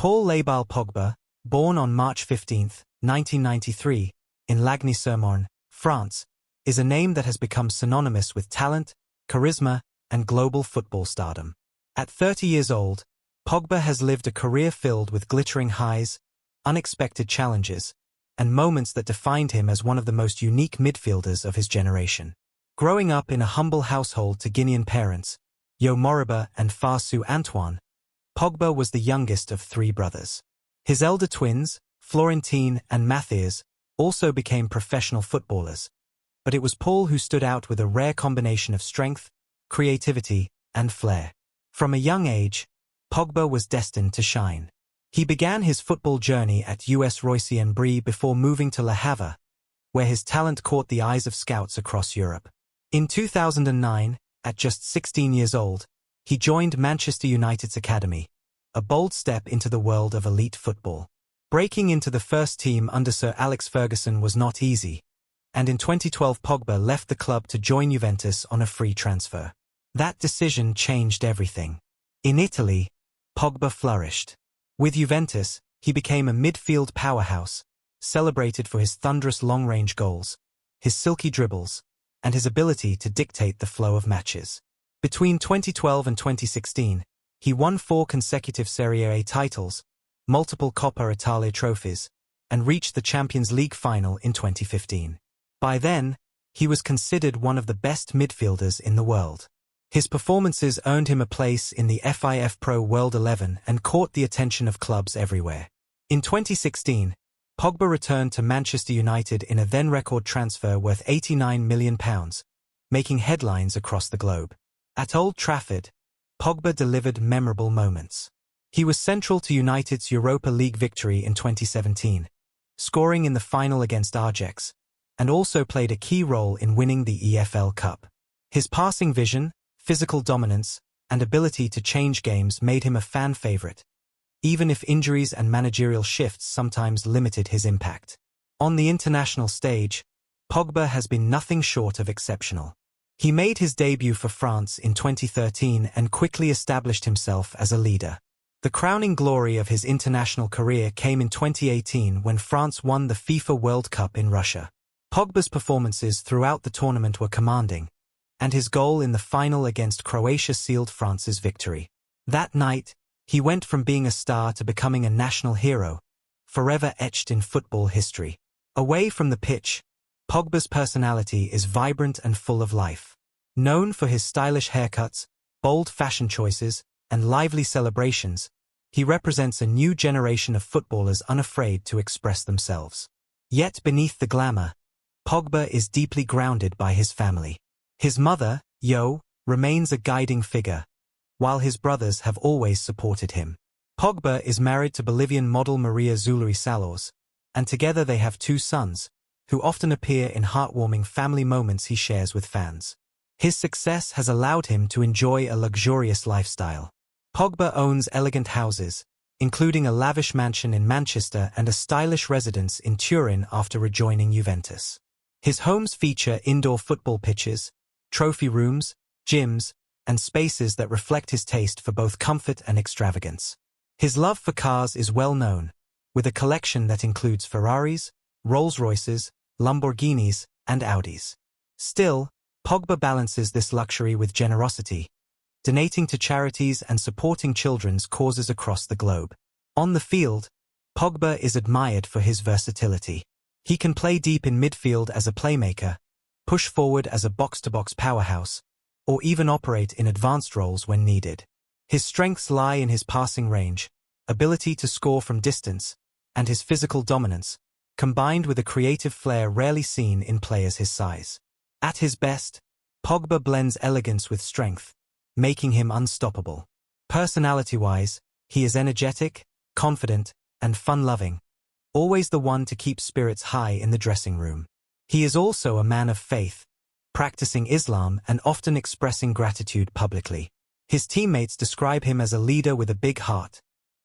Paul Pogba, born on March 15, 1993, in Lagny-sur-Marne, France, is a name that has become synonymous with talent, charisma, and global football stardom. At 30 years old, Pogba has lived a career filled with glittering highs, unexpected challenges, and moments that defined him as one of the most unique midfielders of his generation. Growing up in a humble household to Guinean parents, Yo Moriba and Farsou Antoine, Pogba was the youngest of three brothers. His elder twins, Florentine and Mathias, also became professional footballers, but it was Paul who stood out with a rare combination of strength, creativity, and flair. From a young age, Pogba was destined to shine. He began his football journey at US Roissy-en-Brie before moving to Le Havre, where his talent caught the eyes of scouts across Europe. In 2009, at just 16 years old, he joined Manchester United's academy, a bold step into the world of elite football. Breaking into the first team under Sir Alex Ferguson was not easy, and in 2012 Pogba left the club to join Juventus on a free transfer. That decision changed everything. In Italy, Pogba flourished. With Juventus, he became a midfield powerhouse, celebrated for his thunderous long-range goals, his silky dribbles, and his ability to dictate the flow of matches. Between 2012 and 2016, he won 4 consecutive Serie A titles, multiple Coppa Italia trophies, and reached the Champions League final in 2015. By then, he was considered one of the best midfielders in the world. His performances earned him a place in the FIFA Pro World 11 and caught the attention of clubs everywhere. In 2016, Pogba returned to Manchester United in a then-record transfer worth £89 million, making headlines across the globe. At Old Trafford, Pogba delivered memorable moments. He was central to United's Europa League victory in 2017, scoring in the final against Ajax, and also played a key role in winning the EFL Cup. His passing vision, physical dominance, and ability to change games made him a fan favorite, even if injuries and managerial shifts sometimes limited his impact. On the international stage, Pogba has been nothing short of exceptional. He made his debut for France in 2013 and quickly established himself as a leader. The crowning glory of his international career came in 2018 when France won the FIFA World Cup in Russia. Pogba's performances throughout the tournament were commanding, and his goal in the final against Croatia sealed France's victory. That night, he went from being a star to becoming a national hero, forever etched in football history. Away from the pitch, Pogba's personality is vibrant and full of life. Known for his stylish haircuts, bold fashion choices, and lively celebrations, he represents a new generation of footballers unafraid to express themselves. Yet beneath the glamour, Pogba is deeply grounded by his family. His mother, Yo, remains a guiding figure, while his brothers have always supported him. Pogba is married to Bolivian model Maria Zulari Salos, and together they have 2 sons, who often appear in heartwarming family moments he shares with fans. His success has allowed him to enjoy a luxurious lifestyle. Pogba owns elegant houses, including a lavish mansion in Manchester and a stylish residence in Turin after rejoining Juventus. His homes feature indoor football pitches, trophy rooms, gyms, and spaces that reflect his taste for both comfort and extravagance. His love for cars is well known, with a collection that includes Ferraris, Rolls-Royces, Lamborghinis, and Audis. Still, Pogba balances this luxury with generosity, donating to charities and supporting children's causes across the globe. On the field, Pogba is admired for his versatility. He can play deep in midfield as a playmaker, push forward as a box-to-box powerhouse, or even operate in advanced roles when needed. His strengths lie in his passing range, ability to score from distance, and his physical dominance, combined with a creative flair rarely seen in players his size. At his best, Pogba blends elegance with strength, making him unstoppable. Personality-wise, he is energetic, confident, and fun-loving, always the one to keep spirits high in the dressing room. He is also a man of faith, practicing Islam and often expressing gratitude publicly. His teammates describe him as a leader with a big heart,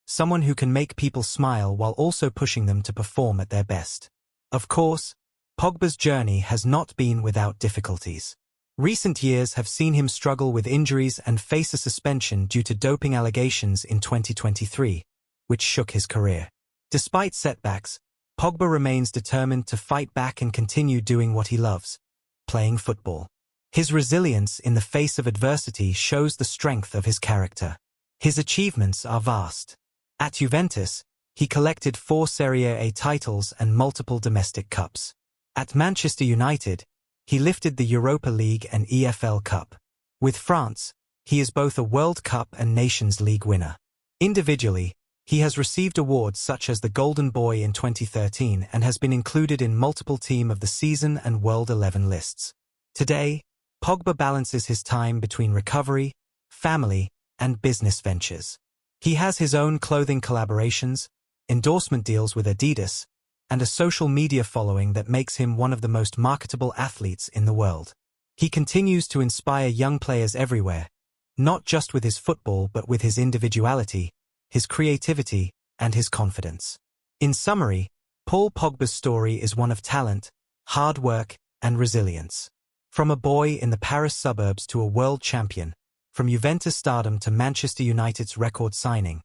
someone who can make people smile while also pushing them to perform at their best. Of course, Pogba's journey has not been without difficulties. Recent years have seen him struggle with injuries and face a suspension due to doping allegations in 2023, which shook his career. Despite setbacks, Pogba remains determined to fight back and continue doing what he loves, playing football. His resilience in the face of adversity shows the strength of his character. His achievements are vast. At Juventus, he collected 4 Serie A titles and multiple domestic cups. At Manchester United, he lifted the Europa League and EFL Cup. With France, he is both a World Cup and Nations League winner. Individually, he has received awards such as the Golden Boy in 2013 and has been included in multiple Team of the Season and World 11 lists. Today, Pogba balances his time between recovery, family, and business ventures. He has his own clothing collaborations, endorsement deals with Adidas, and a social media following that makes him one of the most marketable athletes in the world. He continues to inspire young players everywhere, not just with his football but with his individuality, his creativity, and his confidence. In summary, Paul Pogba's story is one of talent, hard work, and resilience. From a boy in the Paris suburbs to a world champion, from Juventus stardom to Manchester United's record signing,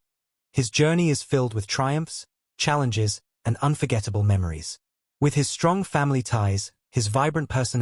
his journey is filled with triumphs, challenges, and unforgettable memories. With his strong family ties, his vibrant personality,